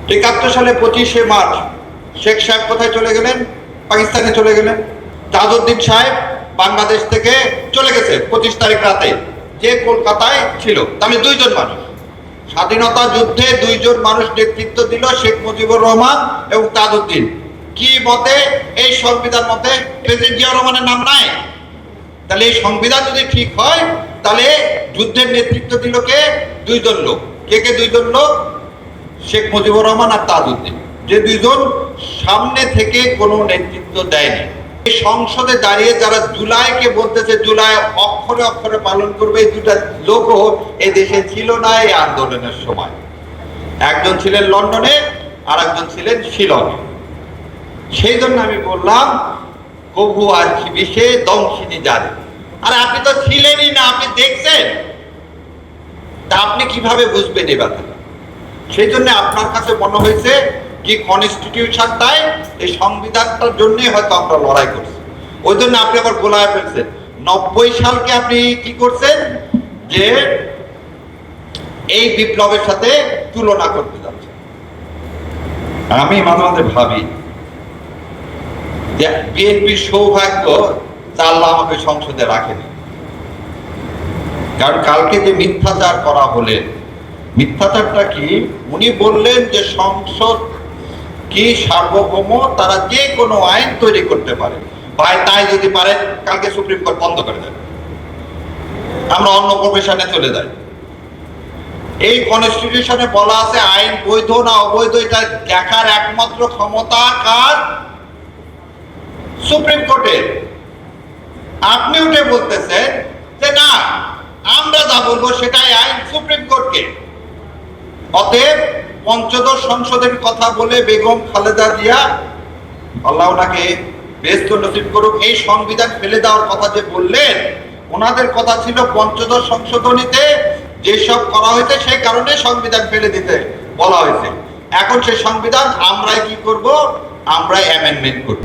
71 সালে 25শে মার্চ শেখ সাহেব কোথায় চলে গেলেন? পাকিস্তানে চলে গেলেন। তাজউদ্দিন সাহেব বাংলাদেশ থেকে চলে গেছে 25 তারিখ রাতে, যে কলকাতায় ছিল। আমি দুইজন মানুষ, স্বাধীনতা যুদ্ধে দুইজন মানুষ নেতৃত্ব দিল, শেখ মুজিবুর রহমান এবং তাজউদ্দিন। কি মতে? এই সংবিধান মতে প্রেসিডেন্ট জিয়াউর রহমানের নাম নাই। তাহলে এই সংবিধান যদি ঠিক হয়, তাহলে যুদ্ধের নেতৃত্ব দিল কে? দুইজন লোক। কে কে দুইজন লোক? শেখ মুজিবুর রহমান আর তাজউদ্দিন, যে দুইজন সামনে থেকে কোনো নেতৃত্ব দেয়নি। এই সংসদে দাঁড়িয়ে যারা জুলাইকে বলতেছে জুলাই অক্ষরে অক্ষরে পালন করবে, এই দুটা লোকও এই দেশে ছিল না এই আন্দোলনের সময়। একজন ছিলেন লন্ডনে আর একজন ছিলেন শিলংয়ে। সেই জন্য আমি বললাম কভু আছি বিষে দংশিনী জানে। আর আপনি তো ছিলেনই না, আপনি দেখছেন, তা আপনি কিভাবে বুঝবেন এই ব্যাপারটা? সেই জন্য আপনার কাছে মনে হয়েছে কি কনস্টিটিউশনটাই, এই সংবিধানটার জন্যই হয়তো আমরা লড়াই করছি। ওই জন্য আপনি আবার গোলায় ফেলছেন। 90 সালকে আপনি কি করছেন যে এই বিপ্লবের সাথে তুলনা করতে যাচ্ছেন। আমি মাঝে মাঝে ভাবি যে বিএনপির সৌভাগ্য আল্লাহ আমাকে সংসদে রাখেনি। কারণ কালকে যে মিথ্যাচার করা হলেন, মিথ্যাচারটা কি? উনি বললেন যে সংসদ কি সার্বভৌম, তারা যে কোনো আইন তৈরি করতে পারে। ভাই তাই যদি পারে, কালকে সুপ্রিম কোর্ট বন্ধ করে দেয়, আমরা অন্য প্রফেশনে চলে যাই। এই কনস্টিটিউশনে বলা আছে আইন বৈধ না অবৈধ এটা দেখার একমাত্র ক্ষমতা কার? সুপ্রিম কোর্টের। আপনি উঠে বলতেছেন যে না, আমরা যা বলবো সেটাই আইন, সুপ্রিম কোর্টকে। অতএব পঞ্চদশ সংসদের কথা বলে বেগম খালেদা জিয়া, আল্লাহ ওনাকে বেহেশত নসিব করুক, এই সংবিধান ফেলে দেওয়ার কথা যে বললেন, ওনাদের কথা ছিল পঞ্চদশ সংশোধনীতে যেসব করা হয়েছে সেই কারণে সংবিধান ফেলে দিতে বলা হয়েছে। এখন সেই সংবিধান আমরাই কি করব? আমরাই অ্যামেন্ডমেন্ট করব।